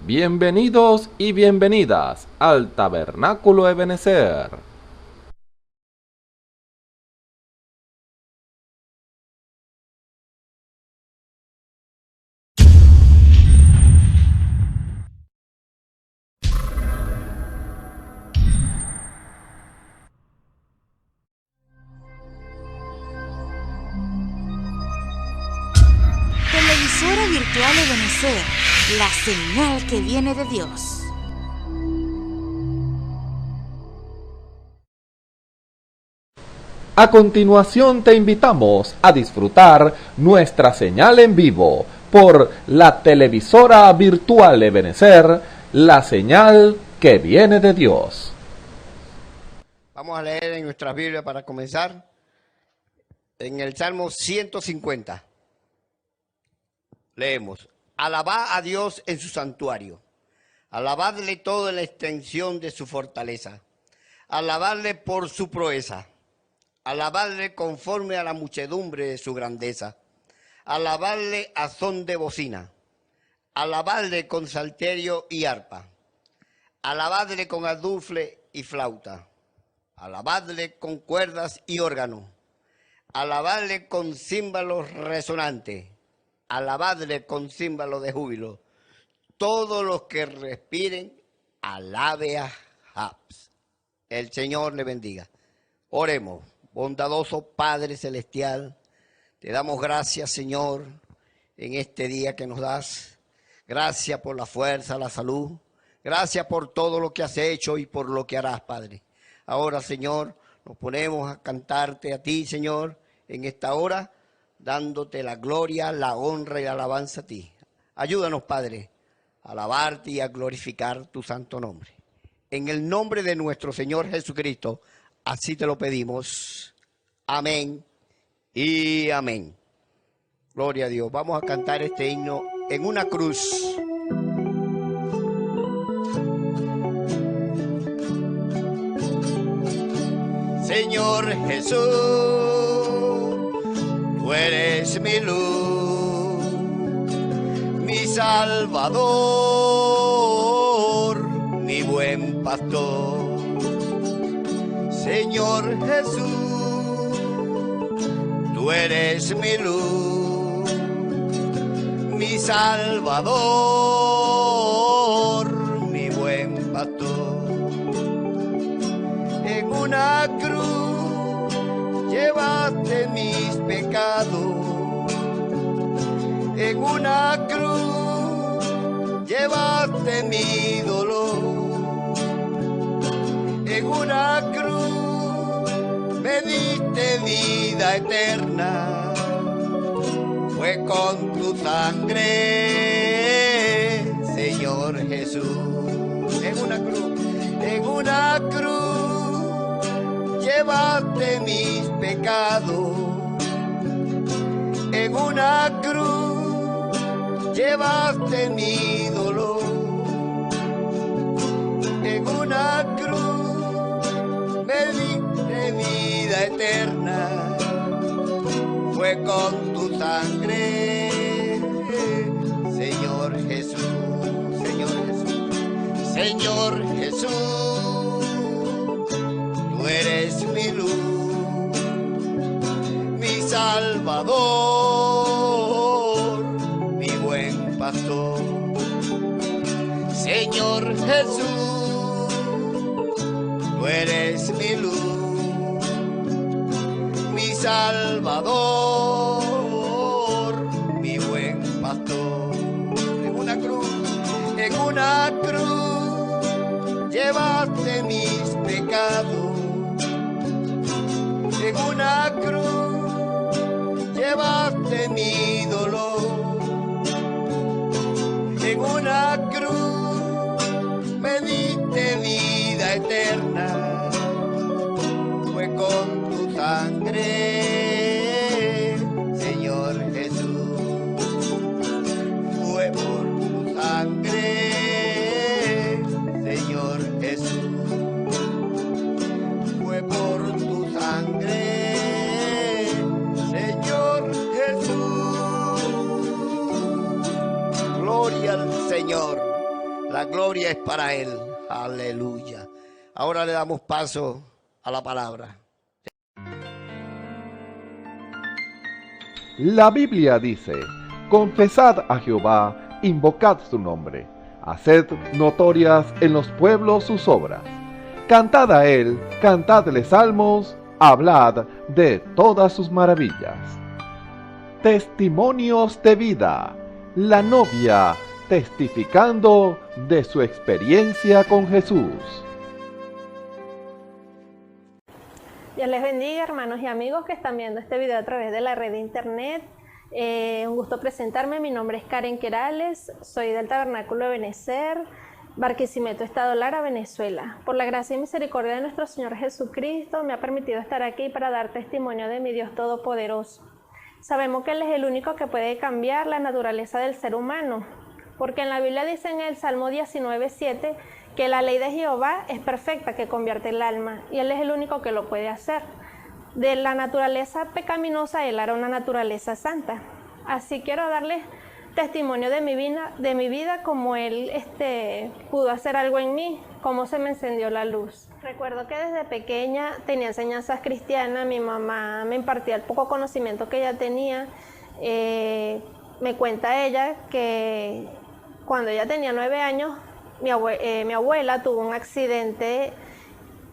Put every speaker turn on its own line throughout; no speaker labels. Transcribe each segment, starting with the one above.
Bienvenidos y bienvenidas al Tabernáculo Ebenezer.
Televisora virtual Ebenezer, la señal que viene de Dios.
A continuación te invitamos a disfrutar nuestra señal en vivo por la televisora virtual Ebenezer, la señal que viene de Dios.
Vamos a leer en nuestras Biblias para comenzar en el Salmo 150. Leemos: alabad a Dios en su santuario, alabadle todo en la extensión de su fortaleza, alabadle por su proeza, alabadle conforme a la muchedumbre de su grandeza, alabadle a son de bocina, alabadle con salterio y arpa, alabadle con aldufle y flauta, alabadle con cuerdas y órgano, alabadle con címbalos resonantes, alabadle con címbalo de júbilo. Todos los que respiren, alabe a Jabs. El Señor le bendiga. Oremos. Bondadoso Padre Celestial, te damos gracias, Señor, en este día que nos das. Gracias por la fuerza, la salud. Gracias por todo lo que has hecho y por lo que harás, Padre. Ahora, Señor, nos ponemos a cantarte a ti, Señor, en esta hora, dándote la gloria, la honra y la alabanza a ti. Ayúdanos, Padre, a alabarte y a glorificar tu santo nombre. En el nombre de nuestro Señor Jesucristo, así te lo pedimos. Amén y amén. Gloria a Dios. Vamos a cantar este himno en una cruz. Señor Jesús, tú eres mi luz, mi Salvador, mi buen pastor. Señor Jesús, tú eres mi luz, mi Salvador, mi buen pastor. En una cruz llevaste mis pecados, en una cruz llevaste mi dolor, en una cruz me diste vida eterna, fue con tu sangre, Señor Jesús. En una cruz llevaste mis pecados, en una cruz llevaste mi dolor, en una cruz me diste vida eterna, fue con tu sangre, Señor Jesús, Señor Jesús, Señor Jesús, tú eres mi luz, mi Salvador, mi buen pastor. Señor Jesús, tú eres mi luz, mi Salvador, mi buen pastor. En una cruz llevaste mis pecados, en una cruz llevaste mi dolor, en una cruz me diste vida eterna, fue con tu sangre, Señor Jesús, fue por tu sangre, Señor Jesús, fue por tu sangre, Señor Jesús. Gloria al Señor. La gloria es para Él. Aleluya. Ahora le damos paso a la palabra.
La Biblia dice: confesad a Jehová, invocad su nombre, haced notorias en los pueblos sus obras. Cantad a él, cantadle salmos, hablad de todas sus maravillas. Testimonios de vida. La novia testificando de su experiencia con Jesús.
Dios les bendiga, hermanos y amigos que están viendo este video a través de la red de internet. Un gusto presentarme, mi nombre es Karen Querales, soy del Tabernáculo de Benecer, Barquisimeto, Estado Lara, Venezuela. Por la gracia y misericordia de nuestro Señor Jesucristo me ha permitido estar aquí para dar testimonio de mi Dios Todopoderoso. Sabemos que Él es el único que puede cambiar la naturaleza del ser humano, porque en la Biblia dice en el Salmo 19:7 que la ley de Jehová es perfecta, que convierte el alma, y Él es el único que lo puede hacer. De la naturaleza pecaminosa, Él hará una naturaleza santa. Así quiero darles testimonio de mi vida como Él pudo hacer algo en mí, cómo se me encendió la luz. Recuerdo que desde pequeña tenía enseñanzas cristianas, mi mamá me impartía el poco conocimiento que ella tenía. Me cuenta ella que cuando ella tenía 9 años, mi abuela tuvo un accidente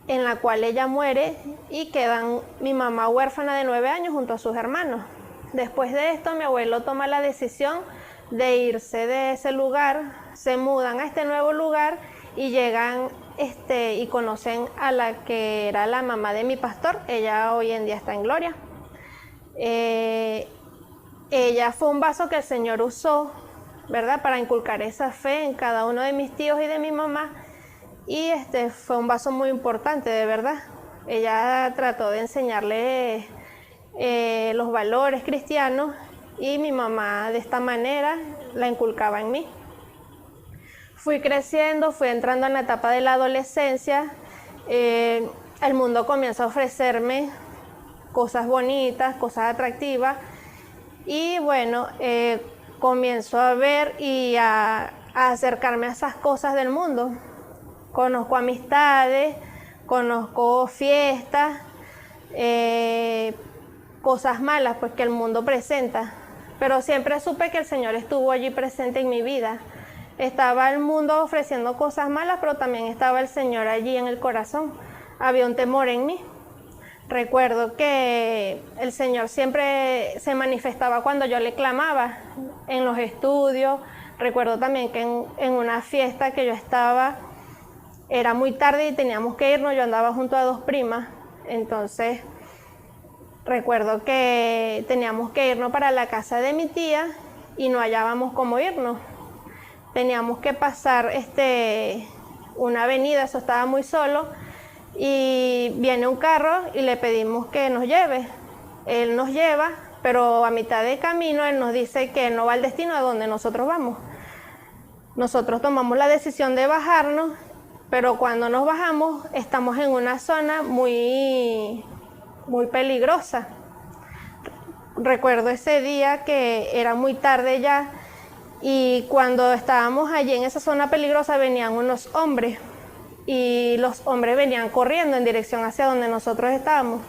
en la cual ella muere y quedan mi mamá huérfana de 9 años junto a sus hermanos. Después de esto, mi abuelo toma la decisión de irse de ese lugar, se mudan a este nuevo lugar y llegan y conocen a la que era la mamá de mi pastor. Ella hoy en día está en gloria. Ella fue un vaso que el Señor usó, ¿verdad?, para inculcar esa fe en cada uno de mis tíos y de mi mamá. Y fue un vaso muy importante, de verdad. Ella trató de enseñarle los valores cristianos y mi mamá de esta manera la inculcaba en mí. Fui creciendo, fui entrando en la etapa de la adolescencia. El mundo comienza a ofrecerme cosas bonitas, cosas atractivas. Y bueno, comienzo a ver y a acercarme a esas cosas del mundo. Conozco amistades, conozco fiestas, cosas malas pues que el mundo presenta. Pero siempre supe que el Señor estuvo allí presente en mi vida. Estaba el mundo ofreciendo cosas malas, pero también estaba el Señor allí en el corazón. Había un temor en mí. Recuerdo que el Señor siempre se manifestaba cuando yo le clamaba en los estudios. Recuerdo también que en una fiesta que yo estaba, era muy tarde y teníamos que irnos. Yo andaba junto a 2 primas. Entonces, recuerdo que teníamos que irnos para la casa de mi tía y no hallábamos cómo irnos. Teníamos que pasar una avenida, eso estaba muy solo. Y viene un carro y le pedimos que nos lleve. Él nos lleva, pero a mitad de camino él nos dice que no va al destino a donde nosotros vamos. Nosotros tomamos la decisión de bajarnos, pero cuando nos bajamos estamos en una zona muy peligrosa. Recuerdo ese día que era muy tarde ya y cuando estábamos allí en esa zona peligrosa venían unos hombres. Y los hombres venían corriendo en dirección hacia donde nosotros estábamos.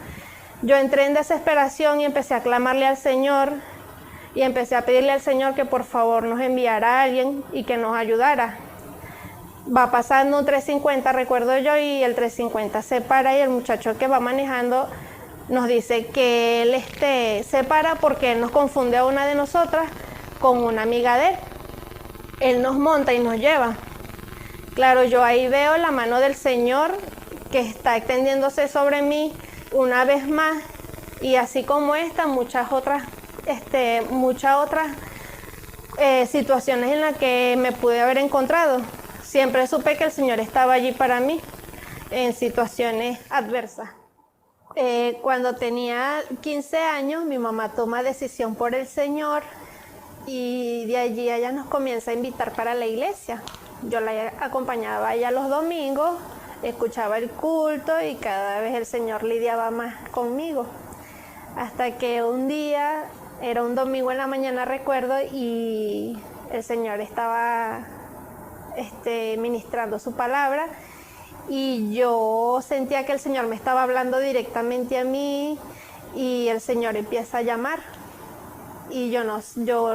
Yo entré en desesperación y empecé a clamarle al Señor y empecé a pedirle al Señor que por favor nos enviara a alguien y que nos ayudara. Va pasando un 350, recuerdo yo, y el 350 se para y el muchacho que va manejando nos dice que él se para porque él nos confunde a una de nosotras con una amiga de él. Él nos monta y nos lleva. Claro, yo ahí veo la mano del Señor que está extendiéndose sobre mí una vez más, y así como esta, muchas otras situaciones en las que me pude haber encontrado. Siempre supe que el Señor estaba allí para mí en situaciones adversas. Cuando tenía 15 años, mi mamá toma decisión por el Señor y de allí ella nos comienza a invitar para la iglesia. Yo la acompañaba a ella los domingos, escuchaba el culto y cada vez el Señor lidiaba más conmigo. Hasta que un día, era un domingo en la mañana recuerdo, y el Señor estaba ministrando su palabra, y yo sentía que el Señor me estaba hablando directamente a mí, y el Señor empieza a llamar. Y yo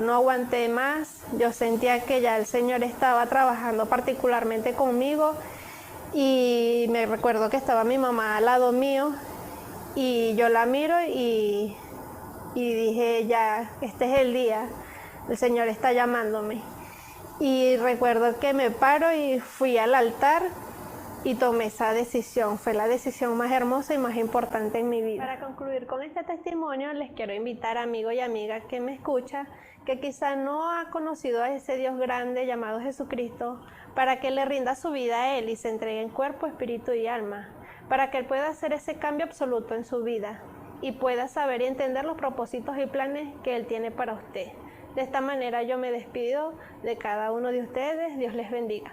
no aguanté más. Yo sentía que ya el Señor estaba trabajando particularmente conmigo, y me recuerdo que estaba mi mamá al lado mío, y yo la miro y dije, ya, este es el día, el Señor está llamándome. Y recuerdo que me paro y fui al altar y tomé esa decisión. Fue la decisión más hermosa y más importante en mi vida. Para concluir con este testimonio, les quiero invitar, amigo y amiga que me escucha, que quizá no ha conocido a ese Dios grande llamado Jesucristo, para que le rinda su vida a Él y se entregue en cuerpo, espíritu y alma, para que Él pueda hacer ese cambio absoluto en su vida y pueda saber y entender los propósitos y planes que Él tiene para usted. De esta manera yo me despido de cada uno de ustedes. Dios les bendiga.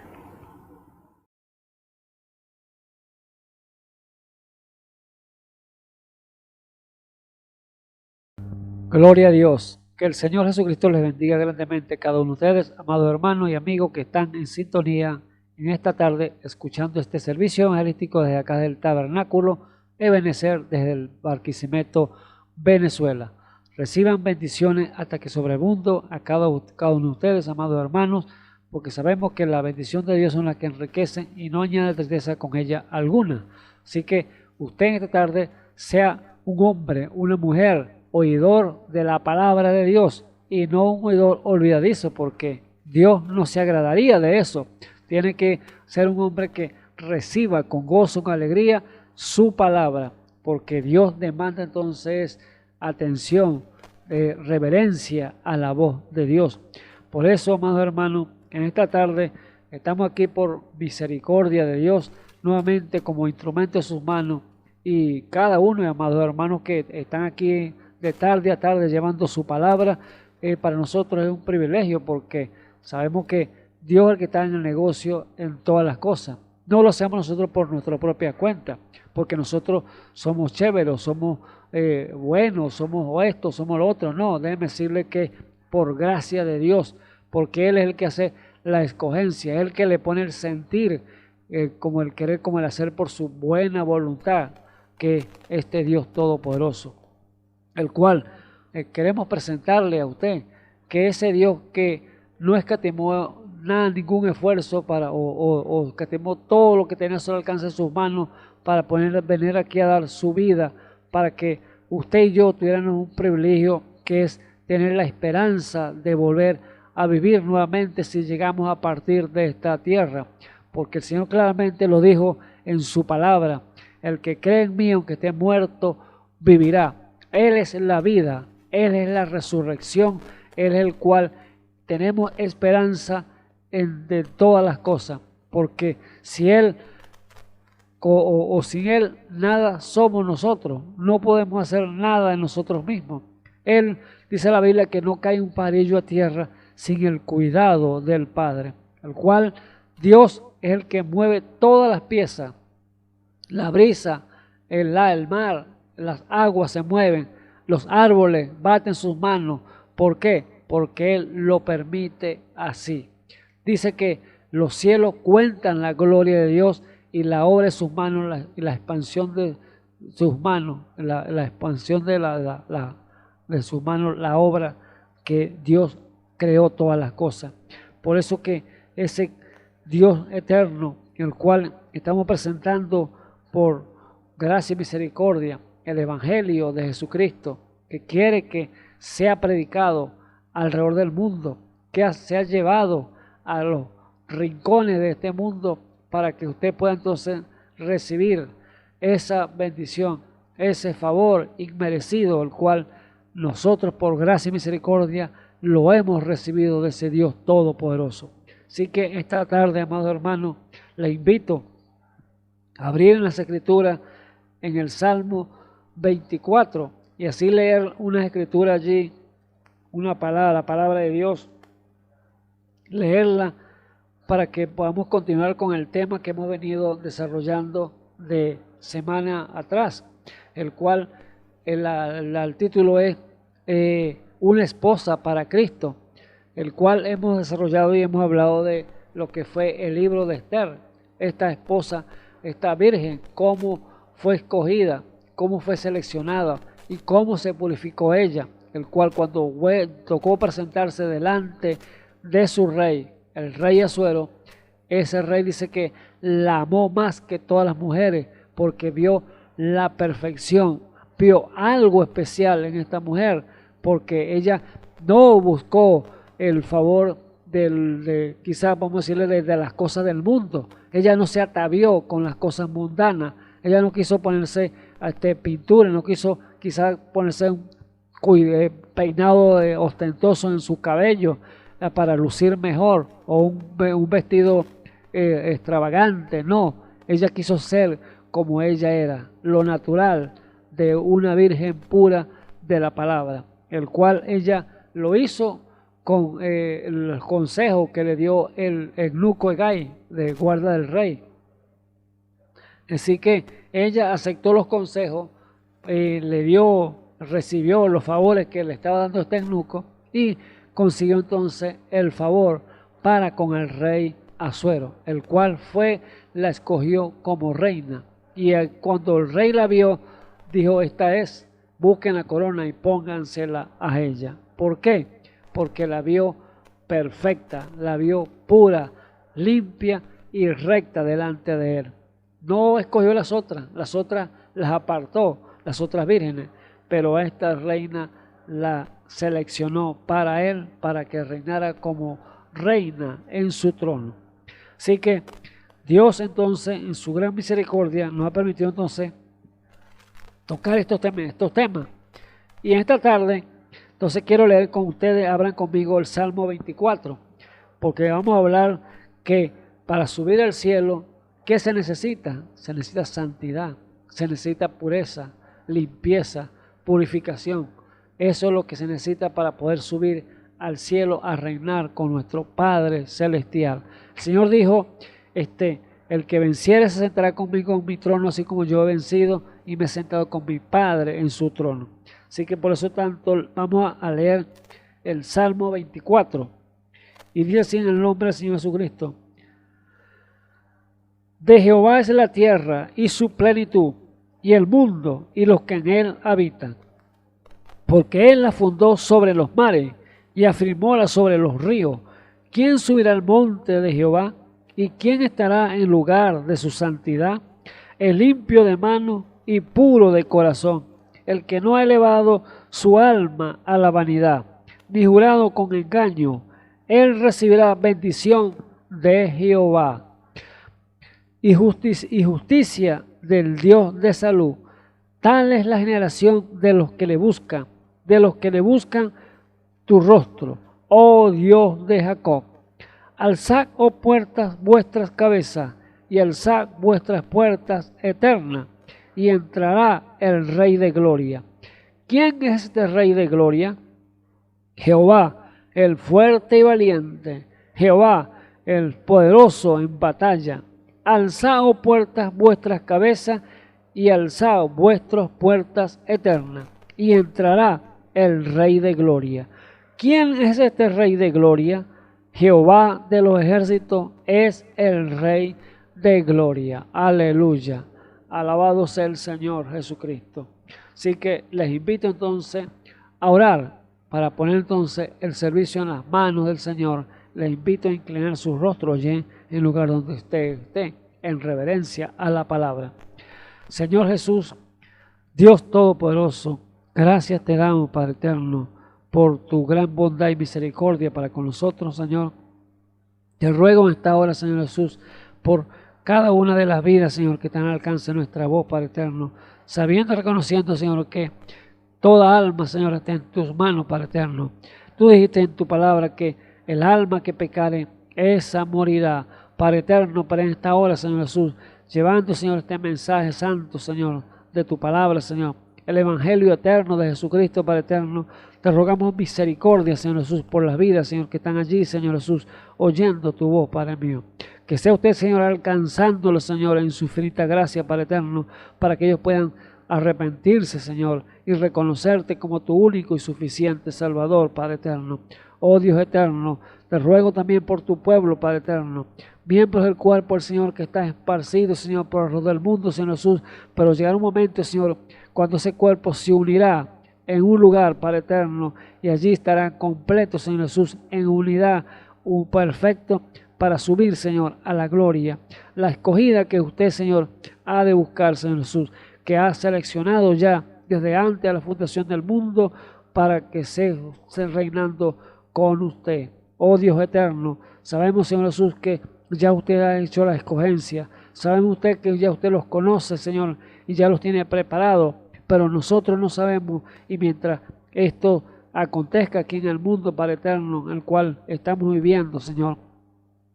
Gloria a Dios. Que el Señor Jesucristo les bendiga grandemente a cada uno de ustedes, amados hermanos y amigos que están en sintonía en esta tarde escuchando este servicio evangelístico desde acá del Tabernáculo Ebenecer, desde el Barquisimeto, Venezuela. Reciban bendiciones hasta que sobreabundo a cada uno de ustedes, amados hermanos, porque sabemos que la bendición de Dios son las que enriquecen y no añade tristeza con ella alguna. Así que usted en esta tarde sea un hombre, una mujer, oidor de la palabra de Dios y no un oidor olvidadizo, porque Dios no se agradaría de eso. Tiene que ser un hombre que reciba con gozo, con alegría su palabra, porque Dios demanda entonces atención, reverencia a la voz de Dios. Por eso, amados hermanos, en esta tarde estamos aquí por misericordia de Dios, nuevamente como instrumento de sus manos, y cada uno, amados hermanos, que están aquí de tarde a tarde llevando su palabra, para nosotros es un privilegio, porque sabemos que Dios es el que está en el negocio en todas las cosas. No lo hacemos nosotros por nuestra propia cuenta, porque nosotros somos chéveros, somos buenos, somos esto, somos lo otro. No, déjeme decirle que por gracia de Dios, porque Él es el que hace la escogencia, es el que le pone el sentir, como el querer, como el hacer por su buena voluntad, que este Dios todopoderoso, el cual queremos presentarle a usted, que ese Dios que no escatimó nada, ningún esfuerzo para, o escatimó todo lo que tenía a su alcance de sus manos para venir aquí a dar su vida, para que usted y yo tuviéramos un privilegio que es tener la esperanza de volver a vivir nuevamente si llegamos a partir de esta tierra, porque el Señor claramente lo dijo en su palabra: el que cree en mí, aunque esté muerto, vivirá. Él es la vida, Él es la resurrección, Él es el cual tenemos esperanza de todas las cosas, porque si Él o sin Él nada somos nosotros, no podemos hacer nada de nosotros mismos. Él dice la Biblia que no cae un parillo a tierra sin el cuidado del Padre, el cual Dios es el que mueve todas las piezas, la brisa, el mar, las aguas se mueven, los árboles baten sus manos. ¿Por qué? Porque Él lo permite así. Dice que los cielos cuentan la gloria de Dios y la obra de sus manos, y la expansión de sus manos, la expansión de sus manos, la obra que Dios creó todas las cosas. Por eso que ese Dios eterno, el cual estamos presentando por gracia y misericordia, el Evangelio de Jesucristo, que quiere que sea predicado alrededor del mundo, que sea llevado a los rincones de este mundo, para que usted pueda entonces recibir esa bendición, ese favor inmerecido, el cual nosotros por gracia y misericordia lo hemos recibido de ese Dios todopoderoso. Así que esta tarde, amado hermano, le invito a abrir en las Escrituras en el Salmo 24 y así leer una escritura allí, una palabra, la palabra de Dios, leerla para que podamos continuar con el tema que hemos venido desarrollando de semana atrás, el cual el título es una esposa para Cristo, el cual hemos desarrollado y hemos hablado de lo que fue el libro de Esther, esta esposa, esta virgen, cómo fue escogida, cómo fue seleccionada y cómo se purificó ella, el cual cuando tocó presentarse delante de su rey, el rey Asuero, ese rey dice que la amó más que todas las mujeres porque vio la perfección, vio algo especial en esta mujer, porque ella no buscó el favor quizás vamos a decirle de las cosas del mundo. Ella no se atavió con las cosas mundanas. Ella no quiso ponerse pintura, no quiso quizás ponerse un peinado ostentoso en su cabello para lucir mejor, o un vestido extravagante. No, ella quiso ser como ella era, lo natural de una virgen pura de la palabra, el cual ella lo hizo con el consejo que le dio el eunuco Hegai, de guarda del rey. Así que ella aceptó los consejos, recibió los favores que le estaba dando este eunuco y consiguió entonces el favor para con el rey Asuero, el cual la escogió como reina. Y cuando el rey la vio, dijo: esta es, busquen la corona y póngansela a ella. ¿Por qué? Porque la vio perfecta, la vio pura, limpia y recta delante de él. No escogió las otras las apartó, las otras vírgenes, pero a esta reina la seleccionó para él, para que reinara como reina en su trono. Así que Dios entonces, en su gran misericordia, nos ha permitido entonces tocar estos temas. Y en esta tarde, entonces quiero leer con ustedes, abran conmigo el Salmo 24, porque vamos a hablar que para subir al cielo, ¿qué se necesita? Se necesita santidad, se necesita pureza, limpieza, purificación. Eso es lo que se necesita para poder subir al cielo a reinar con nuestro Padre Celestial. El Señor dijo, el que venciere se sentará conmigo en mi trono, así como yo he vencido y me he sentado con mi Padre en su trono. Así que por eso tanto vamos a leer el Salmo 24. Y dice así en el nombre del Señor Jesucristo: de Jehová es la tierra y su plenitud, y el mundo y los que en él habitan. Porque él la fundó sobre los mares y afirmóla sobre los ríos. ¿Quién subirá al monte de Jehová? ¿Y quién estará en lugar de su santidad? El limpio de mano y puro de corazón, el que no ha elevado su alma a la vanidad, ni jurado con engaño. Él recibirá bendición de Jehová y justicia del Dios de salud. Tal es la generación de los que le buscan, tu rostro, oh Dios de Jacob. Alzad, oh puertas, vuestras cabezas, y alzad vuestras puertas eternas, y entrará el Rey de Gloria. ¿Quién es este Rey de Gloria? Jehová, el fuerte y valiente, Jehová, el poderoso en batalla. Alzad, oh puertas, vuestras cabezas, y alzad vuestras puertas eternas, y entrará el Rey de Gloria. ¿Quién es este Rey de Gloria? Jehová de los ejércitos es el Rey de Gloria. Aleluya. Alabado sea el Señor Jesucristo. Así que les invito entonces a orar para poner entonces el servicio en las manos del Señor. Les invito a inclinar su rostro allí en lugar donde usted esté, en reverencia a la palabra. Señor Jesús, Dios Todopoderoso, gracias te damos, Padre eterno, por tu gran bondad y misericordia para con nosotros, Señor. Te ruego en esta hora, Señor Jesús, por cada una de las vidas, Señor, que están al alcance de nuestra voz, Padre eterno, sabiendo y reconociendo, Señor, que toda alma, Señor, está en tus manos, Padre eterno. Tú dijiste en tu palabra que el alma que pecare, esa morirá. Padre eterno, para en esta hora, Señor Jesús, llevando, Señor, este mensaje santo, Señor, de tu palabra, Señor, el evangelio eterno de Jesucristo, Padre eterno, te rogamos misericordia, Señor Jesús, por las vidas, Señor, que están allí, Señor Jesús, oyendo tu voz, Padre mío. Que sea usted, Señor, alcanzándolo, Señor, en su infinita gracia, Padre eterno, para que ellos puedan arrepentirse, Señor, y reconocerte como tu único y suficiente Salvador, Padre eterno. Oh Dios eterno, te Te ruego también por tu pueblo, Padre eterno, miembros del cuerpo, el Señor, que está esparcido, Señor, por alrededor del mundo, Señor Jesús, pero llegará un momento, Señor, cuando ese cuerpo se unirá en un lugar, Padre eterno, y allí estarán completos, Señor Jesús, en unidad, un perfecto, para subir, Señor, a la gloria. La escogida que usted, Señor, ha de buscar, Señor Jesús, que ha seleccionado ya desde antes de la fundación del mundo para que se reinando con usted. Oh Dios eterno, sabemos, Señor Jesús, que ya usted ha hecho la escogencia. Sabemos usted que ya usted los conoce, Señor, y ya los tiene preparados, pero nosotros no sabemos, y mientras esto acontezca aquí en el mundo, Padre eterno, en el cual estamos viviendo, Señor,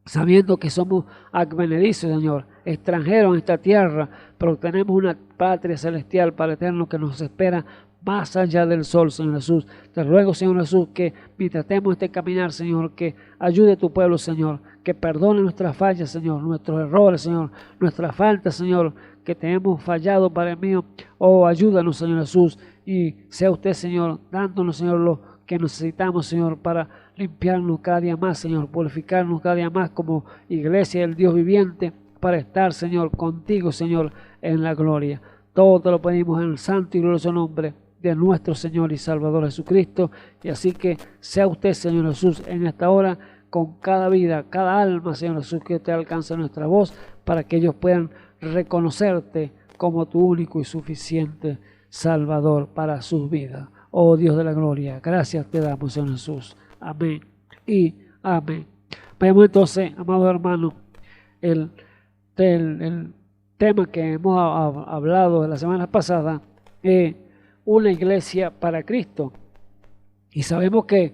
sabiendo que somos advenedizos, Señor, extranjeros en esta tierra, pero tenemos una patria celestial, Padre eterno, que nos espera más allá del sol, Señor Jesús. Te ruego, Señor Jesús, que mientras tenemos este caminar, Señor, que ayude a tu pueblo, Señor, que perdone nuestras fallas, Señor, nuestros errores, Señor, nuestras faltas, Señor, que te hemos fallado, Padre mío. Oh, ayúdanos, Señor Jesús, y sea usted, Señor, dándonos, Señor, lo que necesitamos, Señor, para limpiarnos cada día más, Señor, purificarnos cada día más como iglesia del Dios viviente, para estar, Señor, contigo, Señor, en la gloria. Todo te lo pedimos en el santo y glorioso nombre de nuestro Señor y Salvador Jesucristo. Y así que sea usted, Señor Jesús, en esta hora, con cada vida, cada alma, Señor Jesús, que usted alcance nuestra voz, para que ellos puedan reconocerte como tu único y suficiente Salvador para sus vidas. Oh Dios de la gloria, gracias te damos, Señor Jesús. Amén y amén. Vemos entonces, amados hermanos, el tema que hemos hablado la semana pasada, una iglesia para Cristo. Y sabemos que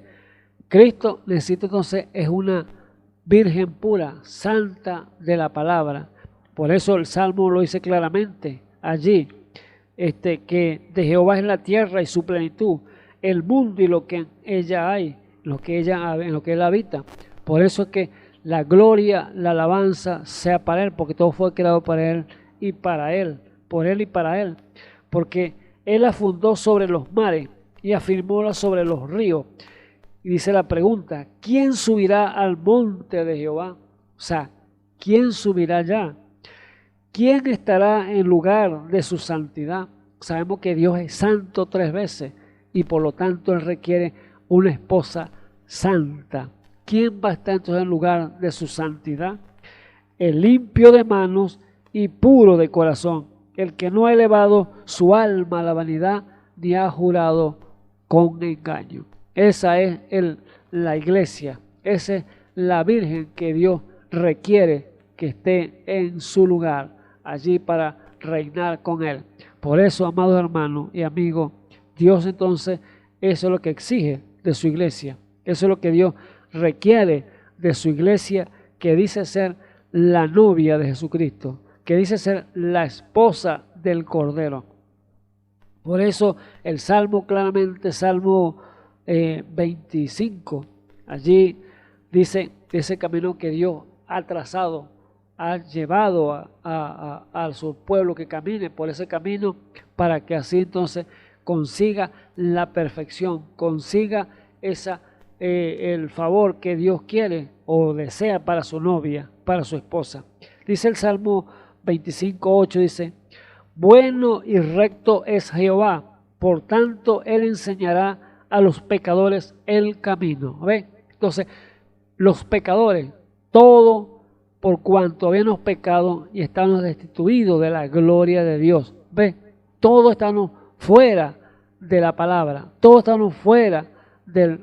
Cristo necesita entonces es una virgen pura, santa de la palabra. Por eso el Salmo lo dice claramente allí, que de Jehová es la tierra y su plenitud, el mundo y lo que en ella hay, en lo que él habita. Por eso es que la gloria, la alabanza sea para él, porque todo fue creado para él y para él, por él y para él. Porque él la fundó sobre los mares y afirmóla sobre los ríos. Y dice la pregunta, ¿quién subirá al monte de Jehová? O sea, ¿quién subirá allá? ¿Quién estará en lugar de su santidad? Sabemos que Dios es santo 3 veces y por lo tanto él requiere una esposa santa. ¿Quién va a estar entonces en lugar de su santidad? El limpio de manos y puro de corazón, el que no ha elevado su alma a la vanidad ni ha jurado con engaño. Esa es la iglesia, esa es la virgen que Dios requiere que esté en su lugar, allí para reinar con él. Por eso, amados hermanos y amigos, Dios entonces, eso es lo que exige de su iglesia, eso es lo que Dios requiere de su iglesia, que dice ser la novia de Jesucristo, que dice ser la esposa del Cordero. Por eso el Salmo claramente, Salmo 25, allí dice ese camino que Dios ha trazado, ha llevado a su pueblo que camine por ese camino, para que así entonces consiga la perfección, consiga el favor que Dios quiere o desea para su novia, para su esposa. Dice el Salmo 25:8, dice, bueno y recto es Jehová, por tanto él enseñará a los pecadores el camino. ¿Ve? Entonces, los pecadores, todo por cuanto habíamos pecado y estamos destituidos de la gloria de Dios. ¿Ve? Todos estamos fuera de la palabra, todos estamos fuera de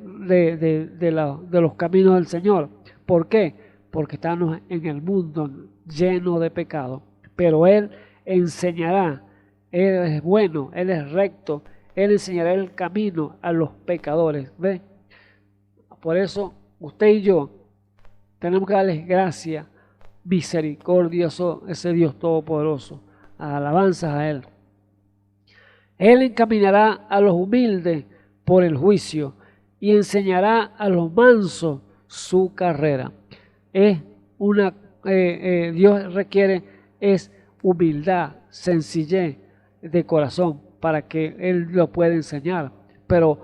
los caminos del Señor. ¿Por qué? Porque estamos en el mundo lleno de pecado. Pero Él enseñará, Él es bueno, Él es recto, Él enseñará el camino a los pecadores. ¿Ve? Por eso usted y yo tenemos que darles gracia, misericordioso, ese Dios todopoderoso, alabanzas a Él. Él encaminará a los humildes por el juicio y enseñará a los mansos su carrera. Dios requiere humildad, sencillez de corazón para que Él lo pueda enseñar. Pero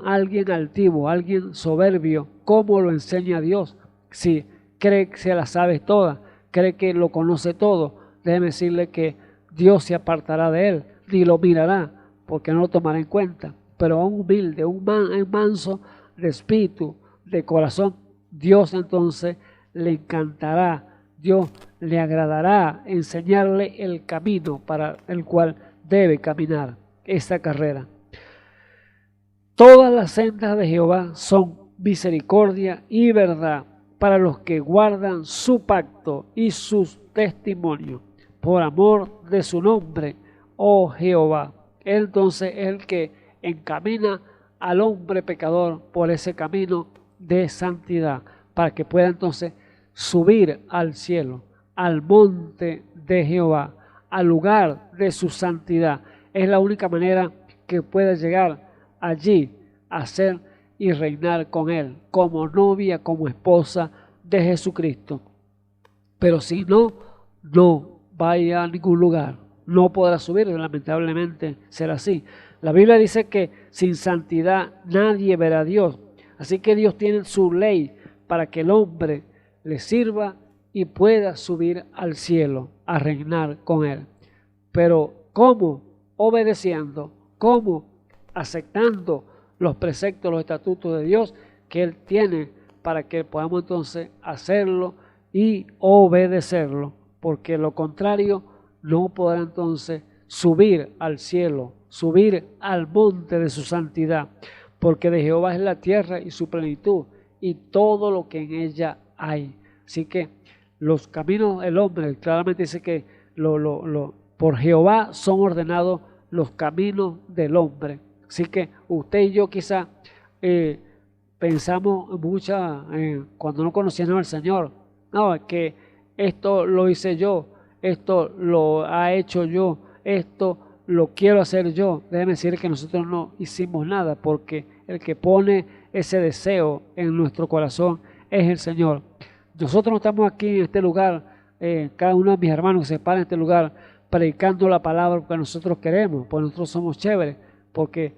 alguien altivo, alguien soberbio, ¿cómo lo enseña Dios? Si cree que se la sabe toda, cree que lo conoce todo, déjeme decirle que Dios se apartará de él, ni lo mirará, porque no lo tomará en cuenta. Pero a un humilde, un manso de espíritu, de corazón, Dios entonces le encantará, Dios le agradará enseñarle el camino para el cual debe caminar esta carrera. Todas las sendas de Jehová son misericordia y verdad para los que guardan su pacto y sus testimonios, por amor de su nombre, oh Jehová. Él entonces es el que encamina al hombre pecador por ese camino de santidad, para que pueda entonces subir al cielo, al monte de Jehová, al lugar de su santidad. Es la única manera que pueda llegar allí a ser y reinar con él, como novia, como esposa de Jesucristo. Pero si no, no vaya a ningún lugar, no podrá subir, lamentablemente será así. La Biblia dice que sin santidad nadie verá a Dios, así que Dios tiene su ley para que el hombre le sirva y pueda subir al cielo a reinar con él. Pero ¿cómo? Obedeciendo. ¿Cómo? Aceptando los preceptos, los estatutos de Dios que Él tiene para que podamos entonces hacerlo y obedecerlo, porque lo contrario no podrá entonces subir al cielo, subir al monte de su santidad, porque de Jehová es la tierra y su plenitud y todo lo que en ella hay. Así que los caminos del hombre, claramente dice que por Jehová son ordenados los caminos del hombre. Así que usted y yo quizá pensamos cuando no conocíamos al Señor, no, que esto lo hice yo, esto lo ha hecho yo, esto lo quiero hacer yo. Déjeme decir que nosotros no hicimos nada, porque el que pone ese deseo en nuestro corazón es el Señor. Nosotros no estamos aquí en este lugar, cada uno de mis hermanos que se para en este lugar predicando la palabra porque nosotros queremos, porque nosotros somos chéveres, porque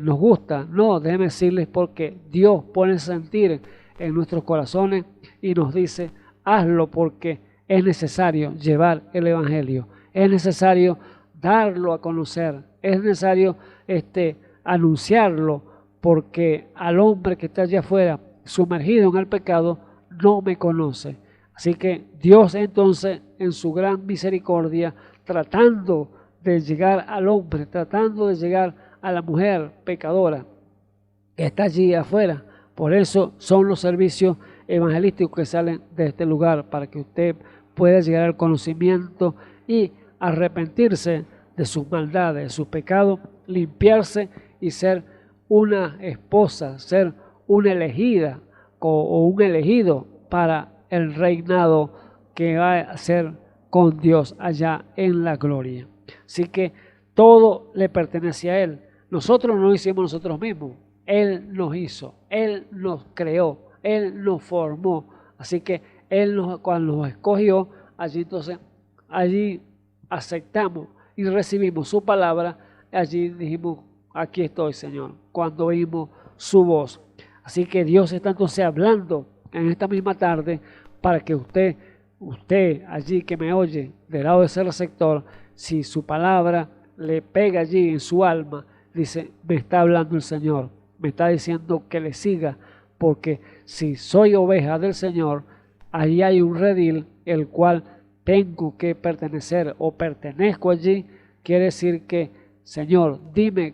nos gusta. No, déjenme decirles, porque Dios pone sentir en nuestros corazones y nos dice, hazlo porque es necesario llevar el Evangelio, es necesario darlo a conocer, es necesario anunciarlo, porque al hombre que está allá afuera sumergido en el pecado no me conoce. Así que Dios entonces en su gran misericordia, tratando de llegar al hombre, tratando de llegar a la mujer pecadora que está allí afuera. Por eso son los servicios evangelísticos que salen de este lugar, para que usted pueda llegar al conocimiento y arrepentirse de sus maldades, de sus pecados, limpiarse y ser una esposa, ser una elegida o un elegido para el reinado que va a ser con Dios allá en la gloria. Así que todo le pertenece a Él. Nosotros no lo hicimos nosotros mismos. Él nos hizo, Él nos creó, Él nos formó. Así que Él cuando nos escogió, allí aceptamos y recibimos su palabra. Allí dijimos, aquí estoy, Señor, cuando oímos su voz. Así que Dios está entonces hablando en esta misma tarde para que usted allí que me oye del lado de ese receptor, si su palabra le pega allí en su alma, dice, me está hablando el Señor, me está diciendo que le siga, porque si soy oveja del Señor, ahí hay un redil el cual tengo que pertenecer o pertenezco allí. Quiere decir que, Señor, dime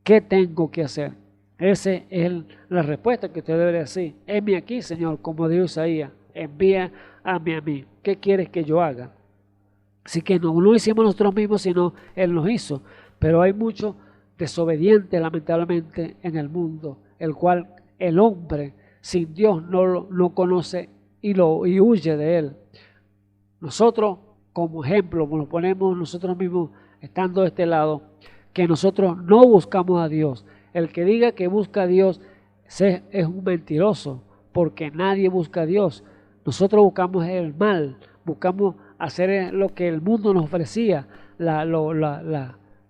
qué tengo que hacer. Esa es la respuesta que usted debe decir. Heme aquí, Señor, como dijo Isaías, envía a mí. ¿Qué quieres que yo haga? Así que no lo hicimos nosotros mismos, sino Él nos hizo. Pero hay muchos desobedientes, lamentablemente, en el mundo, el cual el hombre sin Dios no conoce y huye de Él. Nosotros, como ejemplo, nos ponemos nosotros mismos, estando de este lado, que nosotros no buscamos a Dios. El que diga que busca a Dios es un mentiroso, porque nadie busca a Dios. Nosotros buscamos el mal, buscamos hacer lo que el mundo nos ofrecía, las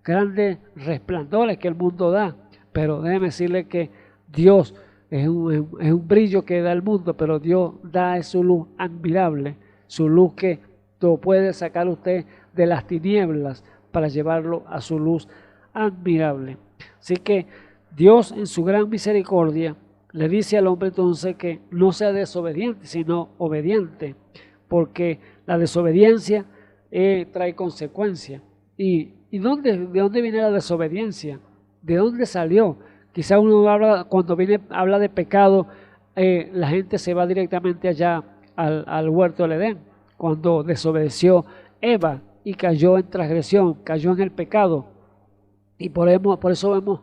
grandes resplandores que el mundo da. Pero déjeme decirle que Dios es un brillo que da el mundo, pero Dios da su luz admirable, su luz que lo puede sacar usted de las tinieblas para llevarlo a su luz admirable. Así que Dios en su gran misericordia le dice al hombre entonces que no sea desobediente, sino obediente, porque la desobediencia trae consecuencias. ¿Y de dónde viene la desobediencia? ¿De dónde salió? Quizá uno cuando habla de pecado, la gente se va directamente allá al huerto del Edén, cuando desobedeció Eva y cayó en transgresión, cayó en el pecado. Y por eso vemos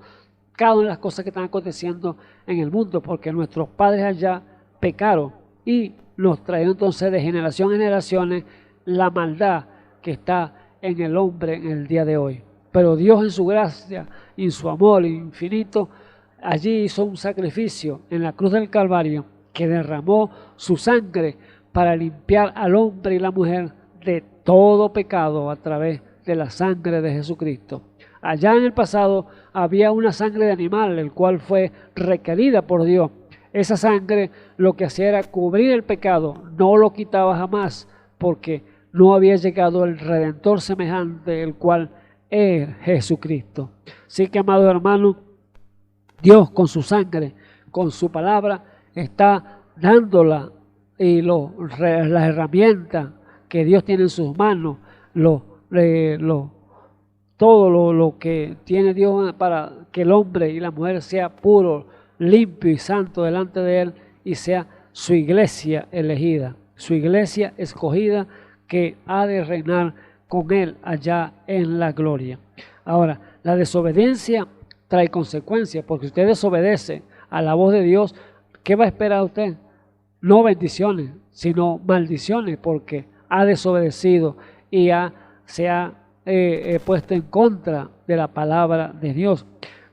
cada una de las cosas que están aconteciendo en el mundo, porque nuestros padres allá pecaron y nos trajeron entonces de generación en generaciones la maldad que está en el hombre en el día de hoy. Pero Dios en su gracia y en su amor infinito, allí hizo un sacrificio en la cruz del Calvario, que derramó su sangre para limpiar al hombre y la mujer de todo pecado a través de la sangre de Jesucristo. Allá en el pasado había una sangre de animal, el cual fue requerida por Dios. Esa sangre lo que hacía era cubrir el pecado, no lo quitaba jamás, porque no había llegado el Redentor semejante, el cual es Jesucristo. Así que, amado hermano, Dios con su sangre, con su palabra, está dándola y las herramientas que Dios tiene en sus manos, todo lo que tiene Dios para que el hombre y la mujer sea puro, limpio y santo delante de Él, y sea su iglesia elegida, su iglesia escogida, que ha de reinar con Él allá en la gloria. Ahora, la desobediencia trae consecuencias, porque usted desobedece a la voz de Dios, ¿qué va a esperar usted? No bendiciones, sino maldiciones, porque ha desobedecido y se ha puesto en contra de la palabra de Dios.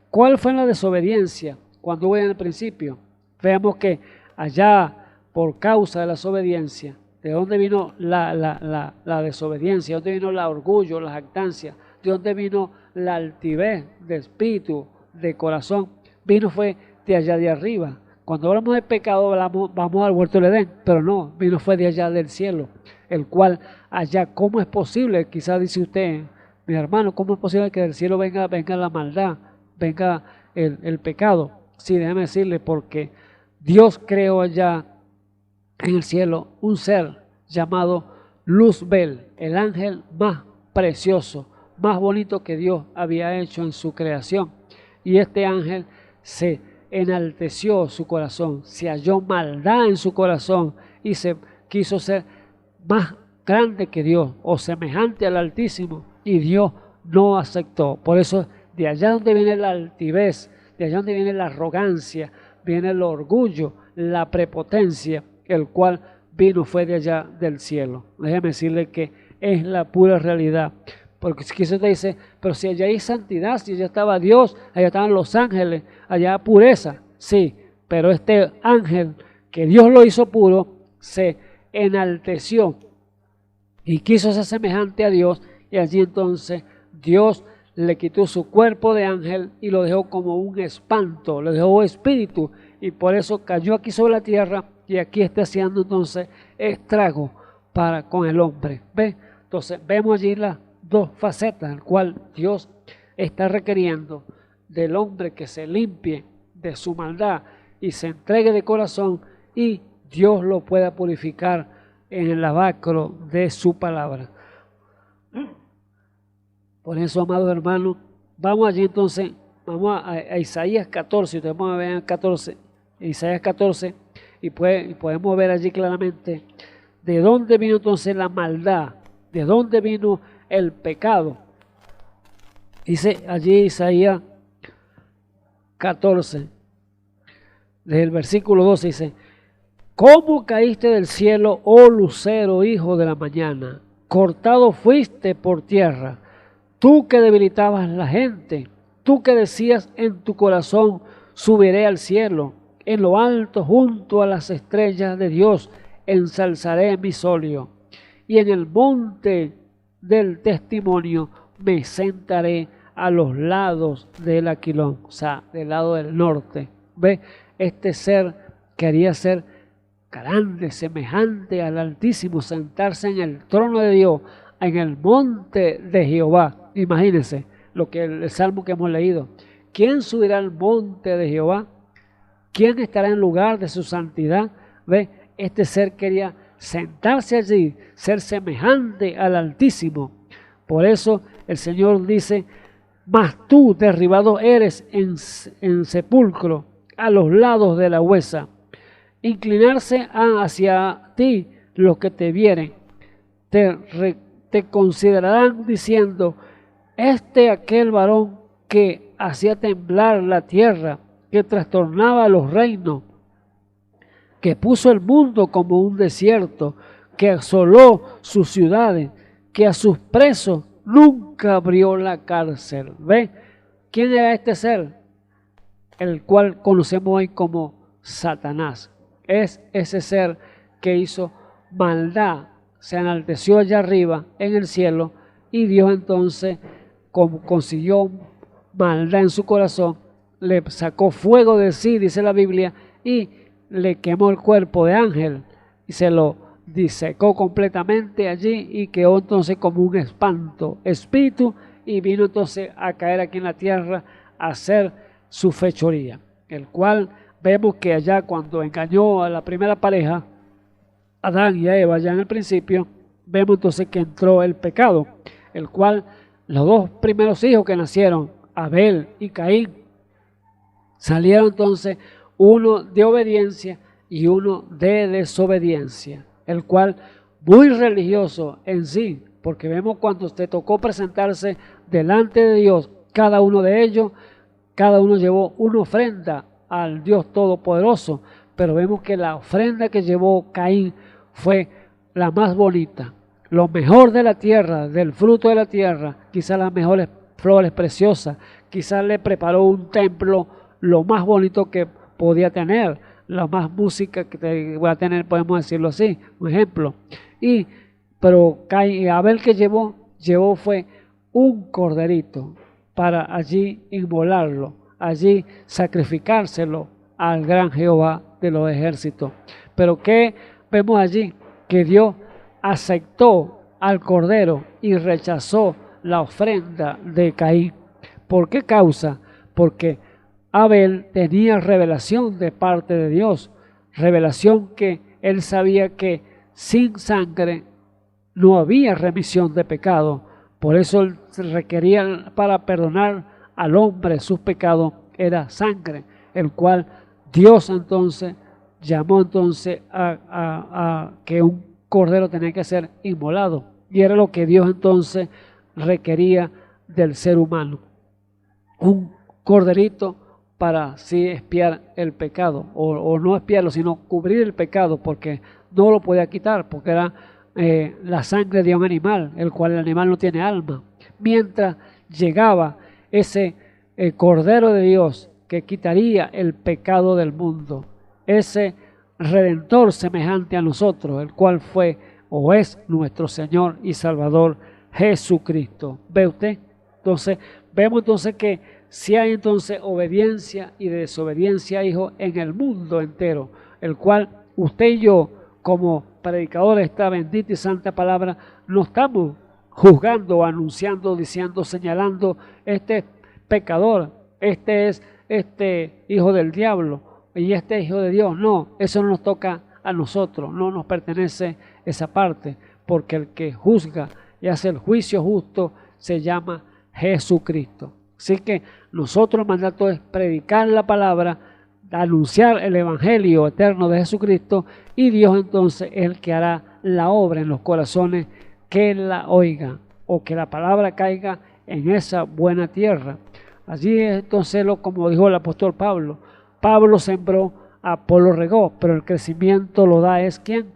¿Cuál fue la desobediencia? Cuando hubo en el principio, veamos que allá, por causa de la desobediencia, ¿de dónde vino la desobediencia? ¿De dónde vino el orgullo, la jactancia? ¿De dónde vino la altivez de espíritu, de corazón? Fue de allá de arriba. Cuando hablamos de pecado, vamos al huerto del Edén, pero no, fue de allá del cielo, el cual allá, ¿cómo es posible? Quizás dice usted, mi hermano, ¿cómo es posible que del cielo venga la maldad, venga el pecado? Sí, déjeme decirle, porque Dios creó allá en el cielo un ser llamado Luzbel, el ángel más precioso, más bonito que Dios había hecho en su creación. Y este ángel se enalteció su corazón, se halló maldad en su corazón y se quiso ser más grande que Dios o semejante al Altísimo, y Dios no aceptó. Por eso, de allá donde viene la altivez, de allá donde viene la arrogancia, viene el orgullo, la prepotencia, el cual fue de allá del cielo. Déjeme decirle que es la pura realidad. Porque si usted dice, pero si allá hay santidad, si allá estaba Dios, allá estaban los ángeles, allá pureza. Sí, pero este ángel que Dios lo hizo puro, se enalteció y quiso ser semejante a Dios, y allí entonces Dios le quitó su cuerpo de ángel y lo dejó como un espanto, le dejó espíritu, y por eso cayó aquí sobre la tierra, y aquí está haciendo entonces estrago con el hombre. ¿Ve? Entonces vemos allí las dos facetas, en las cuales Dios está requiriendo del hombre que se limpie de su maldad y se entregue de corazón, y Dios lo pueda purificar en el lavacro de su palabra. Por eso, amados hermanos, vamos allí entonces, vamos a Isaías 14, ustedes van a ver Isaías 14, y podemos ver allí claramente de dónde vino entonces la maldad, de dónde vino el pecado. Dice allí Isaías 14, desde el versículo 12, dice: ¿Cómo caíste del cielo, oh lucero, hijo de la mañana? Cortado fuiste por tierra, tú que debilitabas la gente, tú que decías en tu corazón, subiré al cielo, en lo alto junto a las estrellas de Dios, ensalzaré mi solio, y en el monte del testimonio me sentaré a los lados del Aquilón, o sea, del lado del norte. ¿Ve? este ser quería ser grande, semejante al Altísimo, sentarse en el trono de Dios, en el monte de Jehová. Imagínense lo que el salmo que hemos leído. ¿Quién subirá al monte de Jehová? ¿Quién estará en lugar de su santidad? ¿Ve? Este ser quería sentarse allí, ser semejante al Altísimo. Por eso el Señor dice: mas tú derribado eres en sepulcro, a los lados de la huesa. Inclinarse hacia ti los que te vieren, te considerarán diciendo: aquel varón que hacía temblar la tierra, que trastornaba los reinos, que puso el mundo como un desierto, que asoló sus ciudades, que a sus presos nunca abrió la cárcel. ¿Ve? ¿Quién era este ser? El cual conocemos hoy como Satanás. Es ese ser que hizo maldad, se enalteció allá arriba en el cielo, y Dios entonces, como consiguió maldad en su corazón, le sacó fuego de sí, dice la Biblia, y le quemó el cuerpo de ángel y se lo disecó completamente allí, y quedó entonces como un espanto espíritu, y vino entonces a caer aquí en la tierra a hacer su fechoría, el cual vemos que allá cuando engañó a la primera pareja, Adán y a Eva, ya en el principio, vemos entonces que entró el pecado, el cual los dos primeros hijos que nacieron, Abel y Caín, salieron entonces uno de obediencia y uno de desobediencia, el cual muy religioso en sí, porque vemos cuando te tocó presentarse delante de Dios, cada uno de ellos, cada uno llevó una ofrenda al Dios Todopoderoso, pero vemos que la ofrenda que llevó Caín fue la más bonita, lo mejor de la tierra, del fruto de la tierra, quizás las mejores flores preciosas, quizás le preparó un templo lo más bonito que podía tener, la más música que voy a tener, podemos decirlo así, un ejemplo. Pero Abel que llevó fue un corderito para allí inmolarlo, allí sacrificárselo al gran Jehová de los ejércitos. Pero ¿qué vemos allí? Que Dios aceptó al cordero y rechazó la ofrenda de Caín. ¿Por qué causa? Porque Abel tenía revelación de parte de Dios, revelación que él sabía que sin sangre no había remisión de pecado. Por eso él requería, para perdonar al hombre sus pecados, era sangre, el cual Dios entonces llamó entonces a que un cordero tenía que ser inmolado, y era lo que Dios entonces requería del ser humano, un corderito para así expiar el pecado, o no expiarlo, sino cubrir el pecado, porque no lo podía quitar, porque era la sangre de un animal, el cual el animal no tiene alma. Mientras llegaba ese Cordero de Dios que quitaría el pecado del mundo, ese Redentor semejante a nosotros, el cual fue o es nuestro Señor y Salvador Jesucristo. ¿Ve usted? Entonces, vemos entonces que si hay entonces obediencia y desobediencia, hijo, en el mundo entero, el cual usted y yo, como predicadores de esta bendita y santa palabra, no estamos juzgando, anunciando, diciendo, señalando, este es pecador, este es hijo del diablo y este es hijo de Dios. No, eso no nos toca a nosotros, no nos pertenece esa parte, porque el que juzga y hace el juicio justo se llama Jesucristo. Así que nosotros mandato es predicar la palabra, anunciar el evangelio eterno de Jesucristo, y Dios entonces es el que hará la obra en los corazones que la oigan, o que la palabra caiga en esa buena tierra. Allí entonces, como dijo el apóstol Pablo, Pablo sembró, Apolo regó, pero el crecimiento lo da es ¿quién?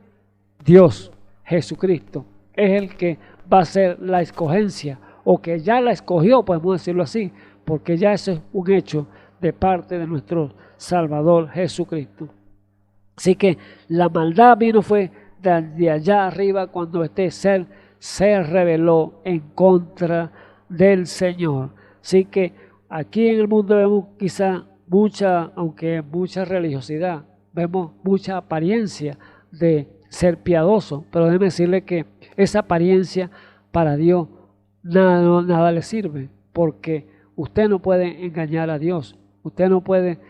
Dios, Jesucristo, es el que va a hacer la escogencia, o que ya la escogió, podemos decirlo así, porque ya eso es un hecho de parte de nuestro Salvador Jesucristo. Así que la maldad fue de allá arriba cuando este ser se rebeló en contra del Señor. Así que aquí en el mundo vemos quizá aunque mucha religiosidad, vemos mucha apariencia de ser piadoso, pero déjeme decirle que esa apariencia para Dios nada le sirve, porque usted no puede engañar a Dios, usted no puede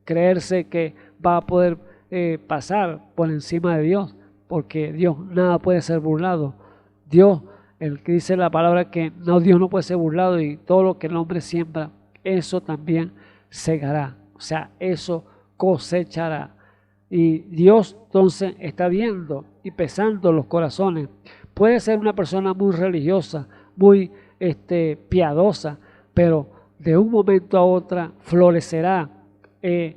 creerse que va a poder pasar por encima de Dios, porque Dios nada puede ser burlado. Dios, el que dice la palabra que no, Dios no puede ser burlado, y todo lo que el hombre siembra, eso también segará, o sea, eso cosechará. Y Dios entonces está viendo y pesando los corazones. Puede ser una persona muy religiosa, muy piadosa, pero de un momento a otro florecerá en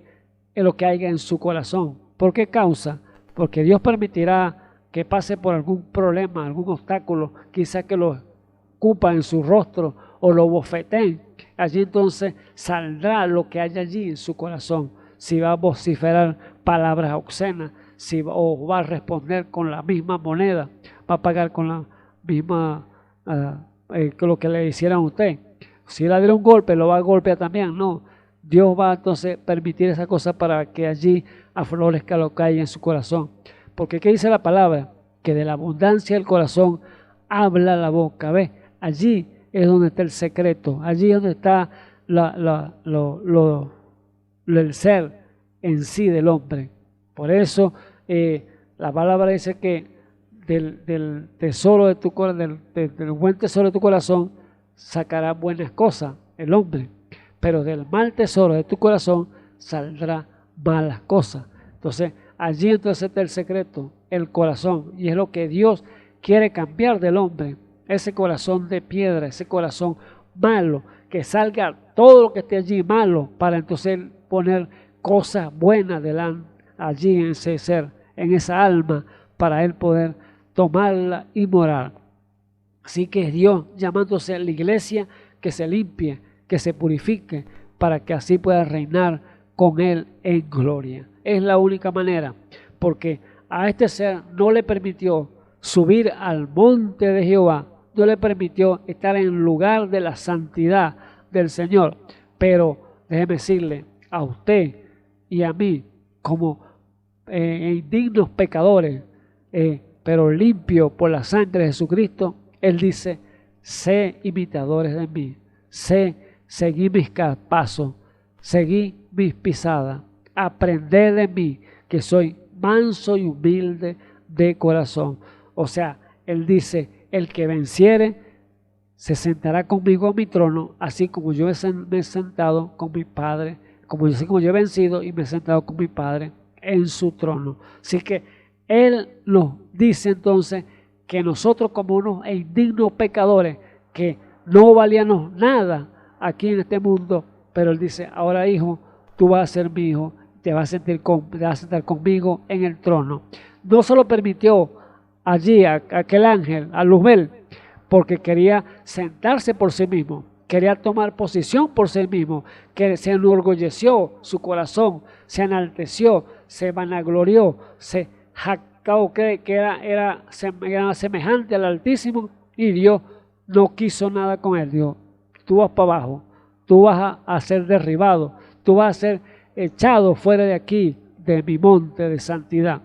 lo que haya en su corazón. ¿Por qué causa? Porque Dios permitirá que pase por algún problema, algún obstáculo, quizá que lo escupa en su rostro o lo bofeteen. Allí entonces saldrá lo que hay allí en su corazón. Si va a vociferar palabras obscenas, o va a responder con la misma moneda, va a pagar con la misma lo que le hicieran a usted. Si le diera un golpe, lo va a golpear también. No, Dios va entonces a permitir esa cosa para que allí aflorezca lo que hay en su corazón. Porque ¿qué dice la palabra? Que de la abundancia del corazón habla la boca. ¿Ves? Allí es donde está el secreto, allí es donde está el ser en sí del hombre. Por eso la palabra dice que del tesoro de tu corazón, del buen tesoro de tu corazón, sacará buenas cosas el hombre, pero del mal tesoro de tu corazón saldrá malas cosas. Entonces allí entonces está el secreto, el corazón, y es lo que Dios quiere cambiar del hombre, ese corazón de piedra, ese corazón malo, que salga todo lo que esté allí malo, para entonces poner cosas buenas allí en ese ser, en esa alma, para él poder tomarla y morar. Así que es Dios llamándose a la iglesia que se limpie, que se purifique, para que así pueda reinar con él en gloria. Es la única manera, porque a este ser no le permitió subir al monte de Jehová, no le permitió estar en el lugar de la santidad del Señor. Pero déjeme decirle a usted y a mí, como indignos pecadores, pero limpios por la sangre de Jesucristo, Él dice: sé imitadores de mí, seguí mis pasos, seguí mis pisadas, aprended de mí, que soy manso y humilde de corazón. O sea, Él dice: el que venciere se sentará conmigo en mi trono, así como yo me he sentado con mi Padre, como yo he vencido y me he sentado con mi Padre en su trono. Así que Él nos dice entonces que nosotros, como unos indignos pecadores, que no valíamos nada aquí en este mundo, pero Él dice: ahora, hijo, tú vas a ser mi hijo, te vas a sentar conmigo en el trono. No se lo permitió allí a aquel ángel, a Luzbel, porque quería sentarse por sí mismo, quería tomar posición por sí mismo, que se enorgulleció su corazón, se enalteció, se vanaglorió, se jactó que era semejante al Altísimo, y Dios no quiso nada con él. Dios: tú vas para abajo, tú vas a ser derribado, tú vas a ser echado fuera de aquí, de mi monte de santidad.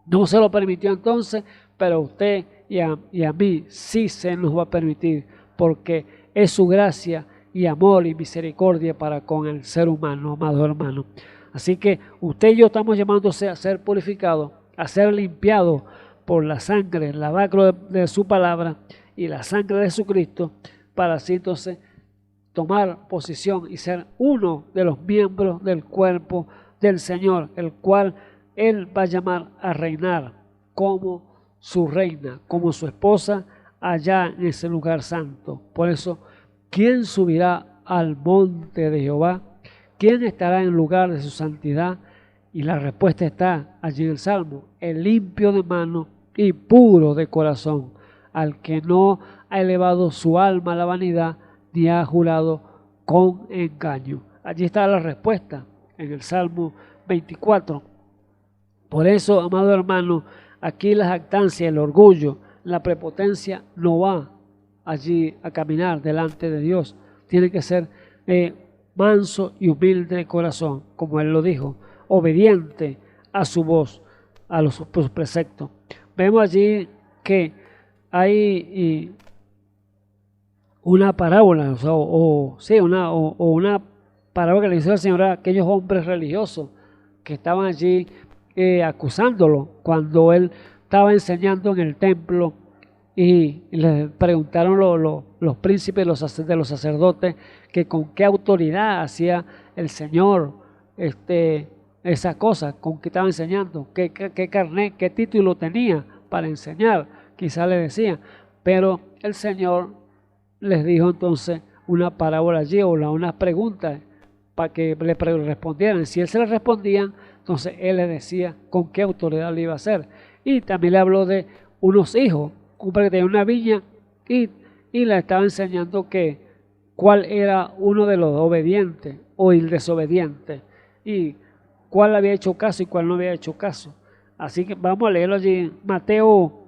No se lo permitió entonces, pero a usted y a mí sí se nos va a permitir, porque es su gracia y amor y misericordia para con el ser humano, amado hermano. Así que usted y yo estamos llamándose a ser purificados, a ser limpiados por la sangre, el lavacro de su palabra y la sangre de Jesucristo, para así entonces tomar posición y ser uno de los miembros del cuerpo del Señor, el cual Él va a llamar a reinar como su reina, como su esposa, allá en ese lugar santo. Por eso, ¿quién subirá al monte de Jehová? ¿Quién estará en el lugar de su santidad? Y la respuesta está allí en el Salmo: el limpio de mano y puro de corazón, al que no ha elevado su alma a la vanidad, ni ha jurado con engaño. Allí está la respuesta en el Salmo 24. Por eso, amado hermano, aquí la jactancia, el orgullo, la prepotencia no va allí a caminar delante de Dios. Tiene que ser manso y humilde de corazón, como él lo dijo, obediente a su voz, a sus preceptos. Vemos allí que hay una parábola, una parábola que le hizo el Señor a aquellos hombres religiosos que estaban allí acusándolo cuando él estaba enseñando en el templo, y le preguntaron los príncipes de los sacerdotes que con qué autoridad hacía el Señor esa cosa, con qué estaba enseñando, qué carnet, qué título tenía para enseñar, quizá le decían, pero el Señor les dijo entonces una parábola allí o unas preguntas para que le respondieran. Si él se le respondían, entonces él les decía con qué autoridad le iba a hacer. Y también le habló de unos hijos, un hombre que tenía una viña y le estaba enseñando cuál era uno de los obedientes o el desobediente y cuál había hecho caso y cuál no había hecho caso. Así que vamos a leerlo allí en Mateo